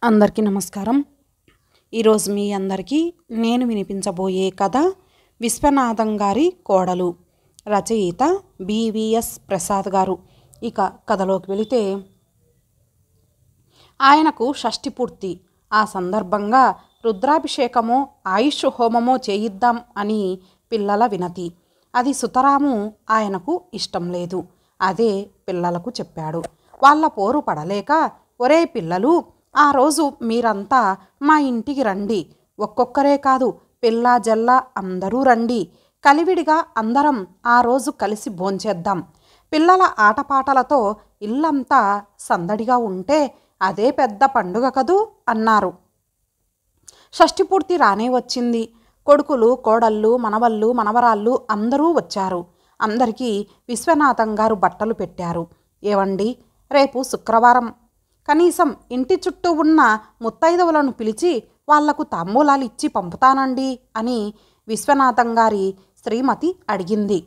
అందరికీ నమస్కారం. ఈరోజు మీ అందరికీ నేను వినిపించబోయే కథ విశ్వనాథం గారి కోడలు. రచయిత బివిఎస్ ప్రసాద్ గారు. ఇక కథలోకి వెళితే, ఆయనకు షష్ఠి పూర్తి. ఆ సందర్భంగా రుద్రాభిషేకమో ఆయుష్ హోమమో చేయిద్దాం అని పిల్లల వినతి. అది సుతరాము ఆయనకు ఇష్టం లేదు. అదే పిల్లలకు చెప్పాడు. వాళ్ళ పోరు పడలేక, ఒరే పిల్లలు, ఆ రోజు మీరంతా మా ఇంటికి రండి. ఒక్కొక్కరే కాదు, పిల్ల జల్ల అందరూ రండి. కలివిడిగా అందరం ఆ రోజు కలిసి భోంచేద్దాం. పిల్లల ఆటపాటలతో ఇల్లంతా సందడిగా ఉంటే అదే పెద్ద పండుగ కదూ అన్నారు. షష్ఠి పూర్తి రానే వచ్చింది. కొడుకులు, కోడళ్ళు, మనవళ్ళు, మనవరాళ్ళు అందరూ వచ్చారు. అందరికీ విశ్వనాథం గారు బట్టలు పెట్టారు. ఏవండి, రేపు శుక్రవారం. కనీసం ఇంటి చుట్టూ ఉన్న ముత్తైదవులను పిలిచి వాళ్లకు తాంబూలాలు ఇచ్చి పంపుతానండి అని విశ్వనాథం గారి శ్రీమతి అడిగింది.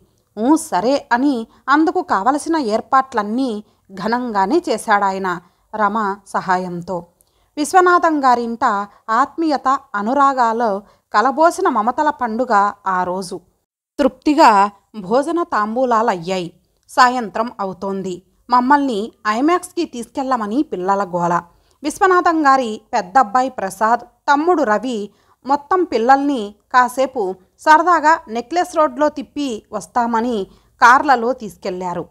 సరే అని అందుకు కావలసిన ఏర్పాట్లన్నీ ఘనంగానే చేశాడాయన రమ సహాయంతో. విశ్వనాథం గారింట ఆత్మీయత, అనురాగాలు కలబోసిన మమతల పండుగ ఆ రోజు. తృప్తిగా భోజన తాంబూలాలయ్యాయి. సాయంత్రం అవుతోంది. మమ్మల్ని ఐమాక్స్కి తీసుకెళ్లమని పిల్లల గోల. విశ్వనాథం గారి పెద్దబ్బాయి ప్రసాద్, తమ్ముడు రవి మొత్తం పిల్లల్ని కాసేపు సరదాగా నెక్లెస్ రోడ్లో తిప్పి వస్తామని కార్లలో తీసుకెళ్లారు.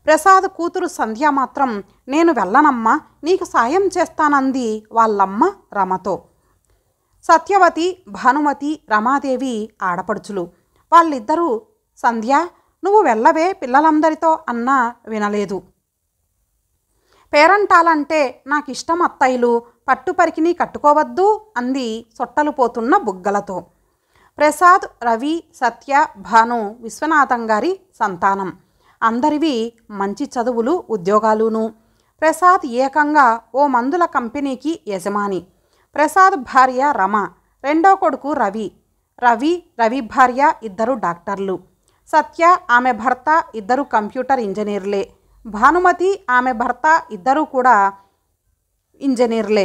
ప్రసాద్ కూతురు సంధ్య మాత్రం, నేను వెళ్ళనమ్మా, నీకు సాయం చేస్తానంది వాళ్ళమ్మ రమతో. సత్యవతి, భానుమతి, రమాదేవి ఆడపడుచులు. వాళ్ళిద్దరూ, సంధ్య నువ్వు వెళ్ళవే పిల్లలందరితో అన్నా వినలేదు. పేరంటాలంటే నాకిష్టం అత్తయ్యలు, పట్టుపరికిని కట్టుకోవద్దు అంది సొట్టలు పోతున్న బుగ్గలతో. ప్రసాద్, రవి, సత్య, భాను విశ్వనాథం గారి సంతానం. అందరివి మంచి చదువులు, ఉద్యోగాలును. ప్రసాద్ ఏకంగా ఓ మందుల కంపెనీకి యజమాని. ప్రసాద్ భార్య రమ, రెండో కొడుకు రవి. రవి భార్య ఇద్దరు డాక్టర్లు. సత్య, ఆమె భర్త ఇద్దరు కంప్యూటర్ ఇంజనీర్లే. భానుమతి, ఆమె భర్త ఇద్దరూ కూడా ఇంజనీర్లే.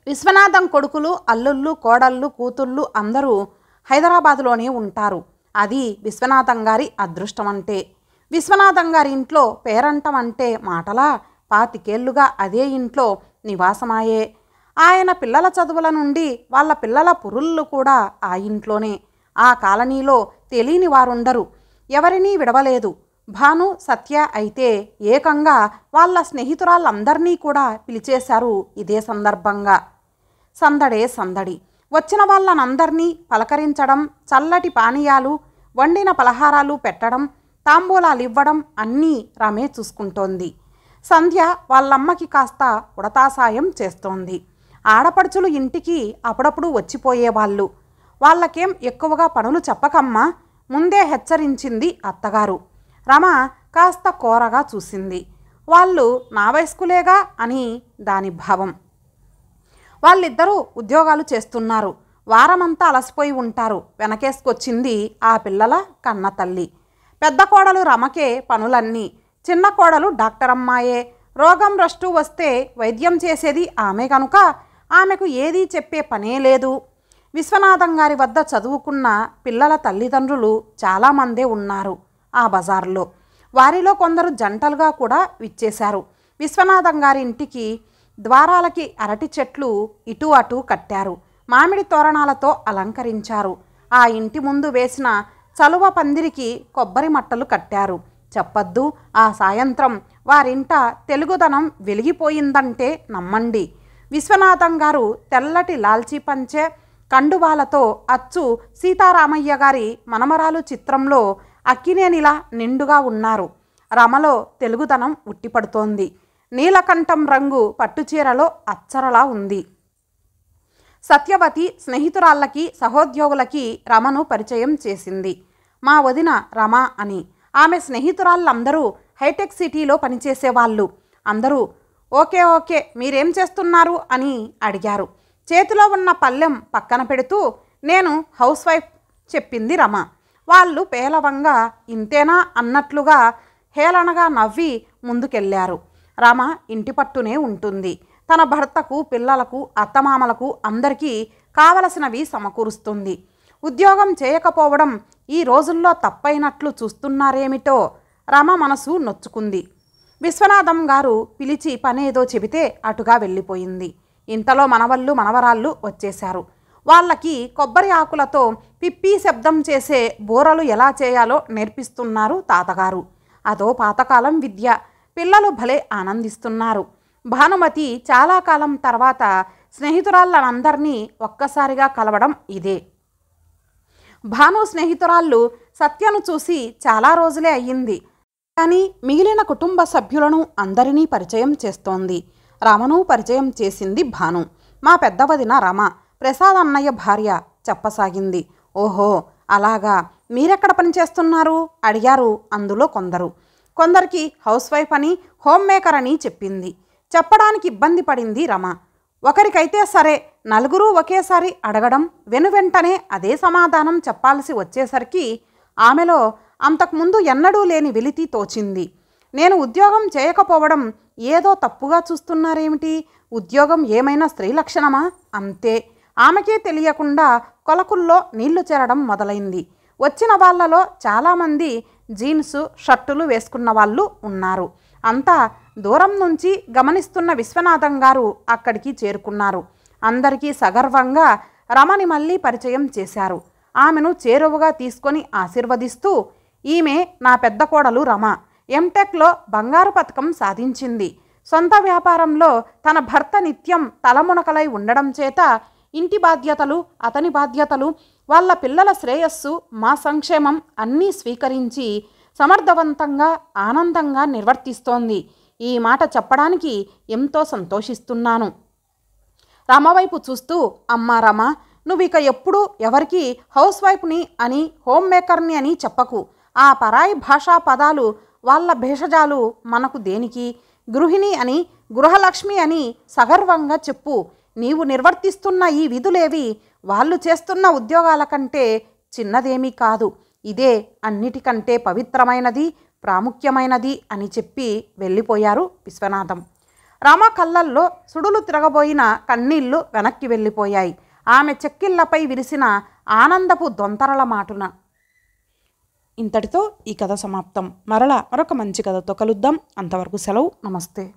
విశ్వనాథం కొడుకులు, అల్లుళ్ళు, కోడళ్ళు, కూతుళ్ళు అందరూ హైదరాబాదులోనే ఉంటారు. అది విశ్వనాథం గారి అదృష్టం అంటే. విశ్వనాథం గారి ఇంట్లో పేరంటం అంటే మాటలా? 25 ఏళ్లుగా అదే ఇంట్లో నివాసమాయే. ఆయన పిల్లల చదువుల నుండి వాళ్ళ పిల్లల పురుళ్ళు కూడా ఆ ఇంట్లోనే. ఆ కాలనీలో తెలియని వారుండరు. ఎవరినీ విడవలేదు. భాను, సత్య అయితే ఏకంగా వాళ్ళ స్నేహితురాళ్ళందరినీ కూడా పిలిచేశారు ఇదే సందర్భంగా. సందడే సందడి. వచ్చిన వాళ్ళనందరినీ పలకరించడం, చల్లటి పానీయాలు, వండిన పలహారాలు పెట్టడం, తాంబూలాలివ్వడం అన్నీ రమే చూసుకుంటోంది. సంధ్య వాళ్ళమ్మకి కాస్త ఉడతాసాయం చేస్తోంది. ఆడపడుచులు ఇంటికి అప్పుడప్పుడు వచ్చిపోయేవాళ్ళు. వాళ్ళకేం ఎక్కువగా పనులు చెప్పకమ్మా, ముందే హెచ్చరించింది అత్తగారు. రమ కాస్త కోరగా చూసింది. వాళ్ళు నా వయస్కులేగా అని దాని భావం. వాళ్ళిద్దరూ ఉద్యోగాలు చేస్తున్నారు. వారమంతా అలసిపోయి ఉంటారు. వెనకేసుకొచ్చింది ఆ పిల్లల కన్న తల్లి. పెద్ద కోడలు రమకే పనులన్నీ. చిన్న కోడలు డాక్టరమ్మాయే. రోగం రష్టు వస్తే వైద్యం చేసేది ఆమె కనుక ఆమెకు ఏదీ చెప్పే పనే లేదు. విశ్వనాథం గారి వద్ద చదువుకున్న పిల్లల తల్లిదండ్రులు చాలామందే ఉన్నారు ఆ బజార్లో. వారిలో కొందరు జంటలుగా కూడా విచ్చేశారు. విశ్వనాథం గారి ఇంటికి ద్వారాలకి అరటి చెట్లు ఇటు అటు కట్టారు. మామిడి తోరణాలతో అలంకరించారు. ఆ ఇంటి ముందు వేసిన చలువ పందిరికి కొబ్బరి మట్టలు కట్టారు. చెప్పద్దు, ఆ సాయంత్రం వారింట తెలుగుదనం వెలిగిపోయిందంటే నమ్మండి. విశ్వనాథం గారు తెల్లటి లాల్చీ పంచె, కండువాలతో అచ్చు సీతారామయ్య గారి మనమరాలు చిత్రంలో అక్కినేనిలా నిండుగా ఉన్నారు. రమలో తెలుగుదనం ఉట్టిపడుతోంది. నీలకంఠం రంగు పట్టుచీరలో అచ్చరలా ఉంది. సత్యవతి స్నేహితురాళ్ళకి, సహోద్యోగులకి రమను పరిచయం చేసింది. మా వదిన రమ అని. ఆమె స్నేహితురాళ్ళందరూ హైటెక్ సిటీలో పనిచేసేవాళ్ళు. అందరూ ఓకే మీరేం చేస్తున్నారు అని అడిగారు. చేతిలో ఉన్న పళ్ళెం పక్కన పెడుతూ నేను హౌస్ వైఫ్ చెప్పింది రమ. వాళ్ళు పేలవంగా ఇంతేనా అన్నట్లుగా హేళనగా నవ్వి ముందుకెళ్ళారు. రమ ఇంటి పట్టునే ఉంటుంది. తన భర్తకు, పిల్లలకు, అత్తమామలకు అందరికీ కావలసినవి సమకూరుస్తుంది. ఉద్యోగం చేయకపోవడం ఈ రోజుల్లో తప్పైనట్లు చూస్తున్నారేమిటో రమ మనసు నొచ్చుకుంది. విశ్వనాథం గారు పిలిచి పనేదో చెబితే అటుగా వెళ్ళిపోయింది. ఇంతలో మనవళ్ళు మనవరాళ్ళు వచ్చేశారు. వాళ్ళకి కొబ్బరి ఆకులతో పిప్పి శబ్దం చేసే బూరలు ఎలా చేయాలో నేర్పిస్తున్నారు తాతగారు. అదో పాతకాలం విద్య. పిల్లలు భలే ఆనందిస్తున్నారు. భానుమతి చాలా కాలం తర్వాత స్నేహితురాళ్ళనందరినీ ఒక్కసారిగా కలవడం ఇదే. భాను స్నేహితురాళ్ళు సత్యను చూసి చాలా రోజులే అయ్యింది. కానీ మిగిలిన కుటుంబ సభ్యులను అందరినీ పరిచయం చేస్తోంది. రమను పరిచయం చేసింది భాను. మా పెద్ద వదిన రమ, ప్రసాద్ అన్నయ్య భార్య చెప్పసాగింది. ఓహో అలాగా, మీరెక్కడ పనిచేస్తున్నారు అడిగారు అందులో కొందరు. కొందరికి హౌస్ వైఫ్ అని, హోమ్ మేకర్ అని చెప్పింది. చెప్పడానికి ఇబ్బంది పడింది రమ. ఒకరికైతే సరే, నలుగురు ఒకేసారి అడగడం, వెనువెంటనే అదే సమాధానం చెప్పాల్సి వచ్చేసరికి ఆమెలో అంతకుముందు ఎన్నడూ లేని వెలితి తోచింది. నేను ఉద్యోగం చేయకపోవడం ఏదో తప్పుగా చూస్తున్నారేమిటి? ఉద్యోగం ఏమైనా స్త్రీ లక్షణమా? అంతే. ఆమెకే తెలియకుండా కొలకుల్లో నీళ్లు చేరడం మొదలైంది. వచ్చిన వాళ్ళలో చాలామంది జీన్స్ షర్టులు వేసుకున్న వాళ్ళు ఉన్నారు. అంతా దూరం నుంచి గమనిస్తున్న విశ్వనాథం గారు అక్కడికి చేరుకున్నారు. అందరికీ సగర్వంగా రమని మళ్ళీ పరిచయం చేశారు. ఆమెను చేరువగా తీసుకొని ఆశీర్వదిస్తూ, ఈమె నా పెద్ద కోడలు రమ, ఎంటెక్లో బంగారు పతకం సాధించింది. సొంత వ్యాపారంలో తన భర్త నిత్యం తలమునకలై ఉండడం చేత ఇంటి బాధ్యతలు, అతని బాధ్యతలు, వాళ్ళ పిల్లల శ్రేయస్సు, మా సంక్షేమం అన్నీ స్వీకరించి సమర్థవంతంగా ఆనందంగా నిర్వర్తిస్తోంది. ఈ మాట చెప్పడానికి ఎంతో సంతోషిస్తున్నాను. రమవైపు చూస్తూ, అమ్మా రమ, నువ్విక ఎప్పుడు ఎవరికి హౌస్ వైఫ్ని అని, హోమ్ మేకర్ని అని చెప్పకు. ఆ పరాయి భాషా పదాలు, వాళ్ళ భేషజాలు మనకు దేనికి? గృహిణి అని, గృహలక్ష్మి అని సగర్వంగా చెప్పు. నీవు నిర్వర్తిస్తున్న ఈ విధులేవి వాళ్ళు చేస్తున్న ఉద్యోగాల కంటే చిన్నదేమీ కాదు. ఇదే అన్నిటికంటే పవిత్రమైనది, ప్రాముఖ్యమైనది అని చెప్పి వెళ్ళిపోయారు విశ్వనాథం. రమ కళ్ళల్లో సుడులు తిరగబోయిన కన్నీళ్లు వెనక్కి వెళ్ళిపోయాయి. ఆమె చెక్కిళ్లపై విరిసిన ఆనందపు దొంతరల మాటున. ఇంతటితో ఈ కథ సమాప్తం. మరలా మరొక మంచి కథతో కలుద్దాం. అంతవరకు సెలవు. నమస్తే.